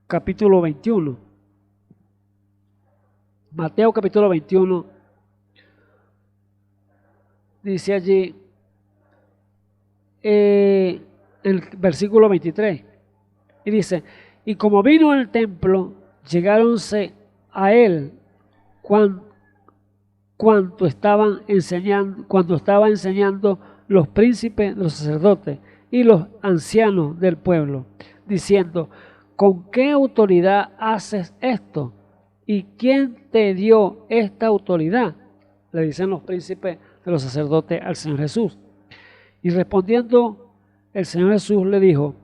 capítulo 21. Mateo capítulo 21 dice allí el versículo 23 y dice: y como vino al templo, llegáronse a él cuando estaba enseñando los príncipes, los sacerdotes y los ancianos del pueblo, diciendo: ¿con qué autoridad haces esto? ¿Y quién te dio esta autoridad? Le dicen los príncipes de los sacerdotes al Señor Jesús. Y respondiendo el Señor Jesús le dijo: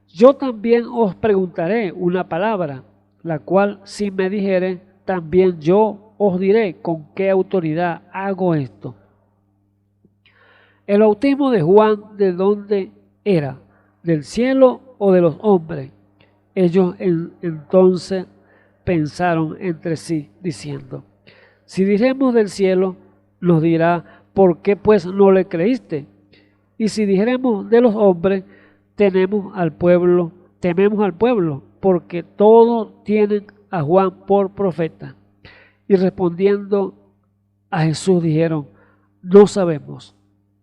yo también os preguntaré una palabra, la cual si me dijere, también yo os diré con qué autoridad hago esto. El bautismo de Juan, ¿de dónde era? ¿Del cielo o de los hombres? Ellos entonces pensaron entre sí, diciendo: si diremos del cielo, nos dirá: ¿por qué pues no le creíste? Y si dijéremos de los hombres, tememos al pueblo, porque todos tienen a Juan por profeta. Y respondiendo a Jesús dijeron: no sabemos.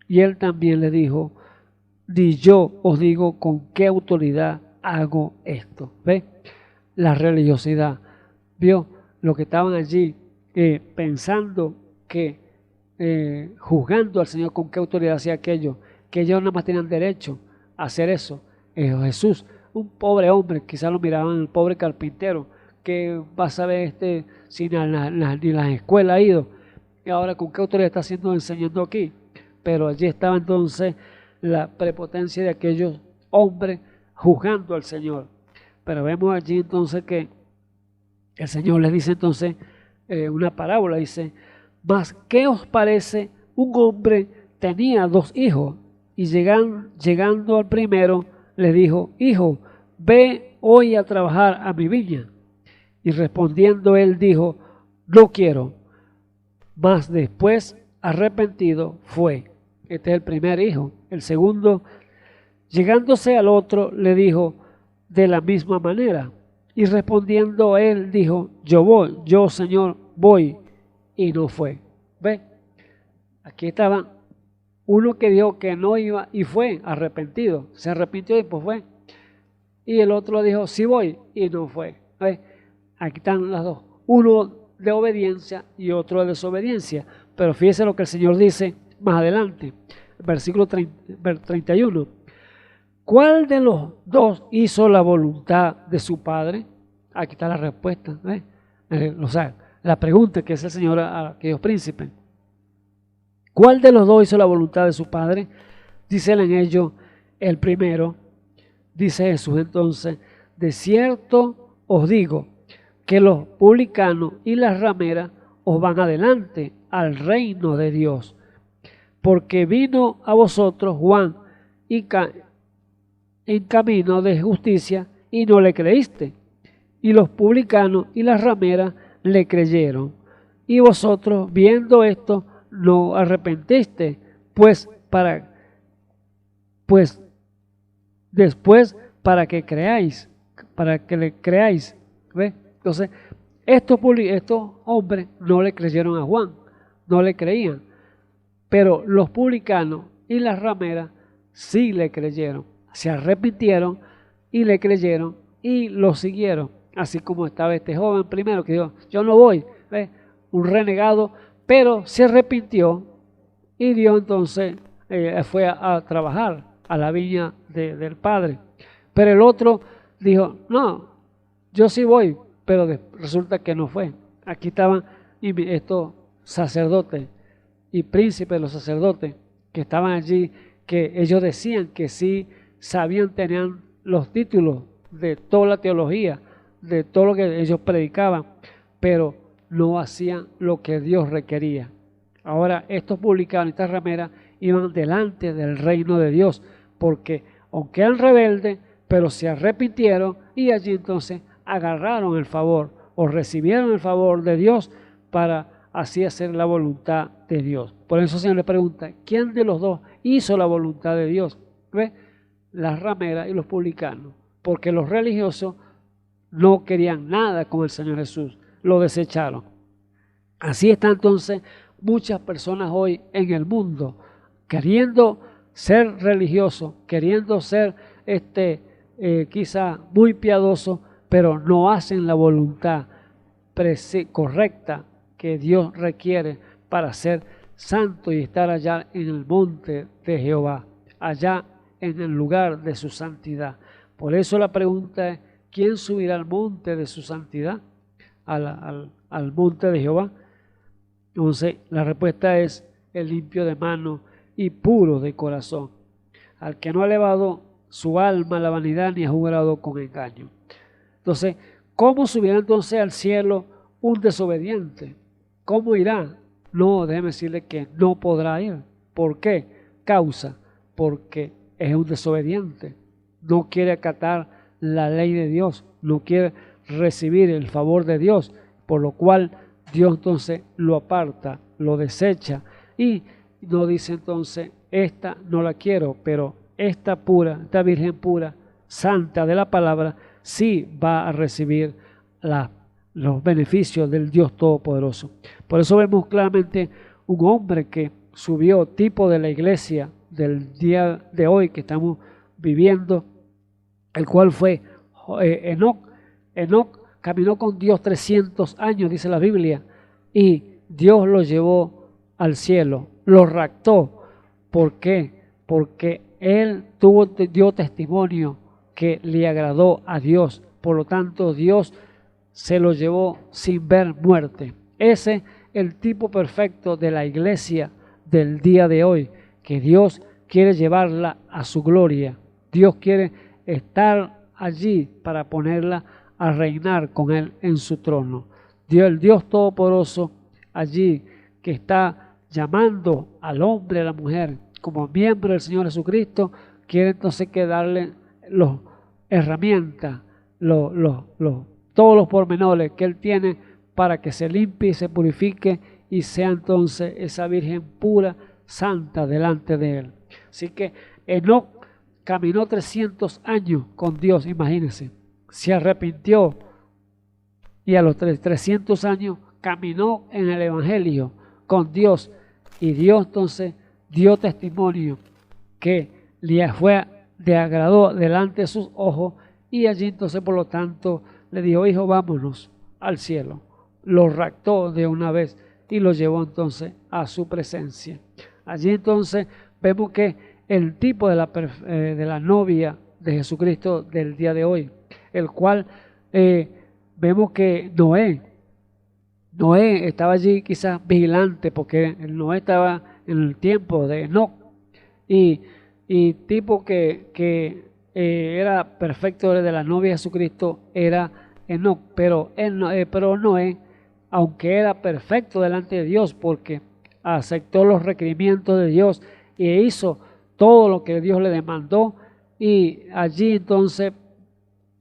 Y él también le dijo: ni yo os digo con qué autoridad hago esto. ¿Ve? La religiosidad. Vio lo que estaban allí pensando juzgando al Señor con qué autoridad hacía aquello, que ellos nada más tenían derecho a hacer eso. Jesús, un pobre hombre, quizás lo miraban el pobre carpintero, que va a saber si ni la escuela ha ido, y ahora con qué autoridad está enseñando aquí. Pero allí estaba entonces la prepotencia de aquellos hombres juzgando al Señor. Pero vemos allí entonces que el Señor les dice entonces una parábola, dice: mas ¿qué os parece? Un hombre tenía 2 hijos, y llegando al primero le dijo: hijo, ve hoy a trabajar a mi viña. Y respondiendo él dijo: no quiero. Mas después, arrepentido, fue. Este es el primer hijo. El segundo, llegándose al otro, le dijo de la misma manera. Y respondiendo él dijo: yo Señor voy, y no fue. ¿Ve? Aquí estaban uno que dijo que no iba y fue arrepentido, se arrepintió y pues fue. Y el otro dijo: sí voy, y no fue. ¿Ve? Aquí están las dos, uno de obediencia y otro de desobediencia. Pero fíjese lo que el Señor dice más adelante, versículo 31. ¿Cuál de los dos hizo la voluntad de su padre? Aquí está la respuesta. O sea, la pregunta que hace el Señor a aquellos príncipes: ¿cuál de los dos hizo la voluntad de su padre? Dicen en ellos: el primero. Dice Jesús entonces: de cierto os digo que los publicanos y las rameras os van adelante al reino de Dios, porque vino a vosotros Juan en camino de justicia y no le creíste, y los publicanos y las rameras le creyeron, y vosotros viendo esto no arrepentiste, pues después para que le creáis. ¿Ve? Entonces estos hombres no le creyeron a Juan, no le creían, pero los publicanos y las rameras sí le creyeron, se arrepintieron y le creyeron y lo siguieron, así como estaba este joven primero que dijo, yo no voy, ¿ves? Un renegado, pero se arrepintió y Dios entonces fue a trabajar a la viña del Padre. Pero el otro dijo, no, yo sí voy, pero resulta que no fue. Aquí estaban estos sacerdotes y príncipes de los sacerdotes que estaban allí, que ellos decían que sí sabían, tenían los títulos de toda la teología, de todo lo que ellos predicaban, pero no hacían lo que Dios requería. Ahora estos publicanos y estas rameras iban delante del reino de Dios, porque aunque eran rebeldes, pero se arrepintieron y allí entonces agarraron el favor o recibieron el favor de Dios para así hacer la voluntad de Dios. Por eso el Señor le pregunta, ¿quién de los dos hizo la voluntad de Dios? ¿Ve? Las rameras y los publicanos, porque los religiosos no querían nada con el Señor Jesús, lo desecharon. Así están entonces muchas personas hoy en el mundo, queriendo ser religiosos, queriendo ser quizá muy piadosos, pero no hacen la voluntad correcta que Dios requiere para ser santo y estar allá en el monte de Jehová, allá en el lugar de su santidad. Por eso la pregunta es, ¿quién subirá al monte de su santidad? Al monte de Jehová. Entonces la respuesta es el limpio de mano y puro de corazón, al que no ha elevado su alma a la vanidad ni ha jurado con engaño. Entonces, ¿cómo subirá entonces al cielo un desobediente? ¿Cómo irá? No, déjeme decirle que no podrá ir. ¿Por qué? Causa, porque es un desobediente. No quiere acatar la ley de Dios, no quiere recibir el favor de Dios, por lo cual Dios entonces lo aparta, lo desecha y no dice entonces, esta no la quiero, pero esta pura, esta virgen pura, santa de la palabra, sí va a recibir los beneficios del Dios Todopoderoso. Por eso vemos claramente un hombre que subió, tipo de la iglesia del día de hoy que estamos viviendo, el cual fue Enoc. Enoc caminó con Dios 300 años, dice la Biblia, y Dios lo llevó al cielo, lo raptó. ¿Por qué? Porque él dio testimonio que le agradó a Dios. Por lo tanto, Dios se lo llevó sin ver muerte. Ese es el tipo perfecto de la iglesia del día de hoy, que Dios quiere llevarla a su gloria. Dios quiere estar allí para ponerla a reinar con él en su trono. Dios, el Dios Todopoderoso, allí que está llamando al hombre y a la mujer como miembro del Señor Jesucristo, quiere entonces que darle las herramientas, todos los pormenores que él tiene para que se limpie y se purifique y sea entonces esa virgen pura, santa delante de él. Así que Enoc caminó 300 años con Dios, imagínense, se arrepintió y a los 300 años caminó en el Evangelio con Dios y Dios entonces dio testimonio que le fue de agrado delante de sus ojos y allí entonces por lo tanto le dijo, hijo, vámonos al cielo. Lo raptó de una vez y lo llevó entonces a su presencia. Allí entonces vemos que el tipo de la novia de Jesucristo del día de hoy, el cual vemos que Noé estaba allí quizás vigilante, porque Noé estaba en el tiempo de Enoc, y tipo que era perfecto de la novia de Jesucristo era Enoc, pero Noé, aunque era perfecto delante de Dios, porque aceptó los requerimientos de Dios e hizo todo lo que Dios le demandó, y allí entonces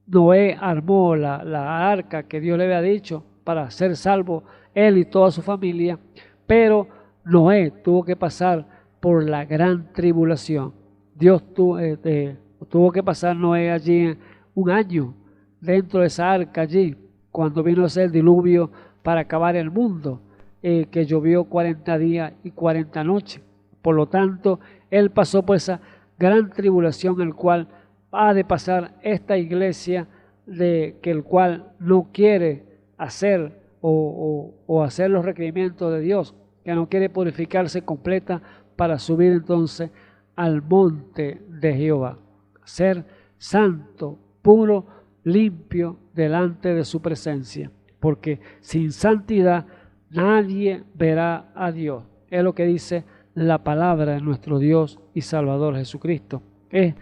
Noé armó la arca que Dios le había dicho para ser salvo él y toda su familia, pero Noé tuvo que pasar por la gran tribulación. Dios tuvo que pasar Noé allí un año dentro de esa arca allí, cuando vino el diluvio para acabar el mundo, que llovió 40 días y 40 noches. Por lo tanto, Él pasó por esa gran tribulación, el cual ha de pasar esta iglesia, que el cual no quiere hacer o hacer los requerimientos de Dios, que no quiere purificarse completa para subir entonces al monte de Jehová, ser santo, puro, limpio delante de su presencia, porque sin santidad nadie verá a Dios. Es lo que dice la palabra de nuestro Dios y Salvador Jesucristo. Es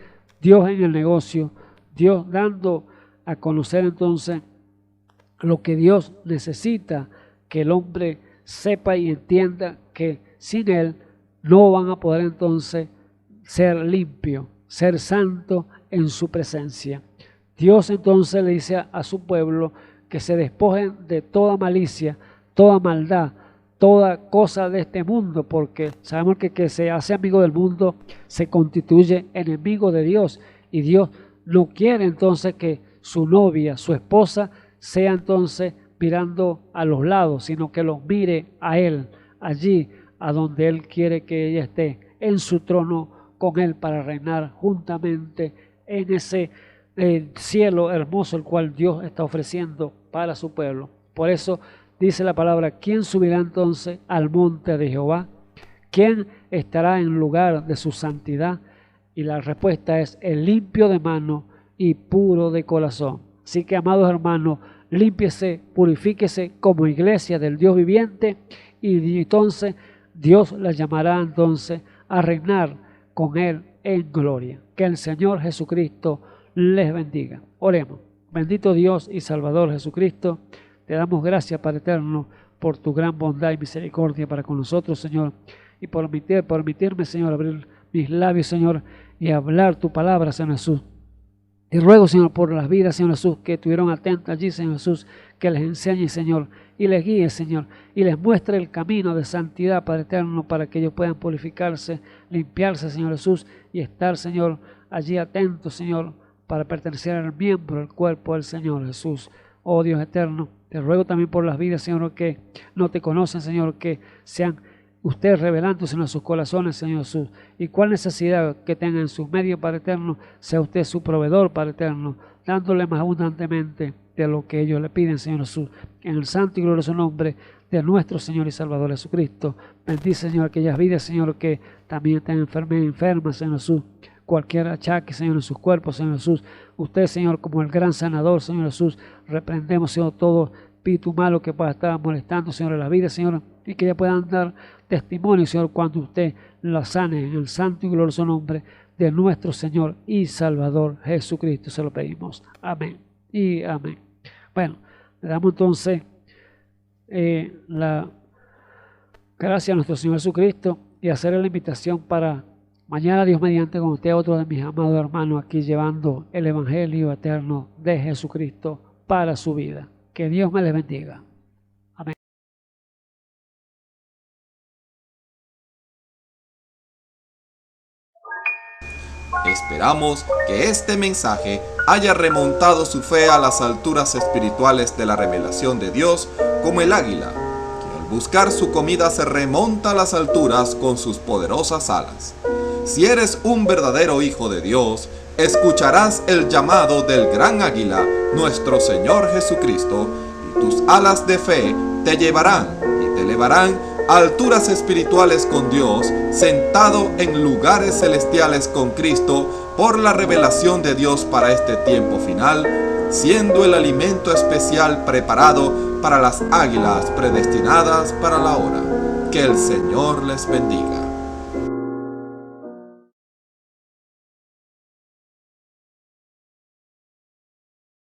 Dios en el negocio, Dios dando a conocer entonces lo que Dios necesita que el hombre sepa y entienda, que sin Él no van a poder entonces ser limpio, ser santo en su presencia. Dios entonces le dice a su pueblo que se despojen de toda malicia, toda maldad, toda cosa de este mundo, porque sabemos que se hace amigo del mundo se constituye enemigo de Dios, y Dios no quiere entonces que su novia, su esposa, sea entonces mirando a los lados, sino que los mire a Él, allí a donde Él quiere que ella esté, en su trono con Él, para reinar juntamente en ese cielo hermoso el cual Dios está ofreciendo para su pueblo. Por eso dice la palabra: ¿quién subirá entonces al monte de Jehová? ¿Quién estará en lugar de su santidad? Y la respuesta es: el limpio de mano y puro de corazón. Así que, amados hermanos, límpiese, purifíquese como iglesia del Dios viviente, y entonces Dios la llamará entonces a reinar con Él en gloria. Que el Señor Jesucristo les bendiga. Oremos. Bendito Dios y Salvador Jesucristo, te damos gracias, Padre eterno, por tu gran bondad y misericordia para con nosotros, Señor, y por permitirme, Señor, abrir mis labios, Señor, y hablar tu palabra, Señor Jesús. Y ruego, Señor, por las vidas, Señor Jesús, que estuvieron atentas allí, Señor Jesús, que les enseñe, Señor, y les guíe, Señor, y les muestre el camino de santidad, Padre eterno, para que ellos puedan purificarse, limpiarse, Señor Jesús, y estar, Señor, allí atentos, Señor, para pertenecer al miembro del cuerpo del Señor Jesús. Oh Dios eterno, te ruego también por las vidas, Señor, que no te conocen, Señor, que sean ustedes revelándose en sus corazones, Señor Jesús, y cuál necesidad que tengan en sus medios, Padre eterno, sea usted su proveedor, Padre eterno, dándole más abundantemente de lo que ellos le piden, Señor Jesús, en el santo y glorioso nombre de nuestro Señor y Salvador Jesucristo. Bendice, Señor, aquellas vidas, Señor, que también están enfermas, Señor Jesús, cualquier achaque, Señor, en sus cuerpos, Señor Jesús. Usted, Señor, como el gran sanador, Señor Jesús, reprendemos, Señor, todo espíritu malo que pueda estar molestando, Señor, en la vida, Señor, y que ya puedan dar testimonio, Señor, cuando usted la sane, en el santo y glorioso nombre de nuestro Señor y Salvador Jesucristo. Se lo pedimos. Amén y amén. Bueno, le damos entonces la gracia a nuestro Señor Jesucristo y hacer la invitación para mañana, Dios mediante, con usted, otro de mis amados hermanos, aquí llevando el Evangelio eterno de Jesucristo para su vida. Que Dios me les bendiga. Amén.
Esperamos que este mensaje haya remontado su fe a las alturas espirituales de la revelación de Dios, como el águila, que al buscar su comida se remonta a las alturas con sus poderosas alas. Si eres un verdadero hijo de Dios, escucharás el llamado del gran águila, nuestro Señor Jesucristo, y tus alas de fe te llevarán y te elevarán a alturas espirituales con Dios, sentado en lugares celestiales con Cristo, por la revelación de Dios para este tiempo final, siendo el alimento especial preparado para las águilas predestinadas para la hora. Que el Señor les bendiga.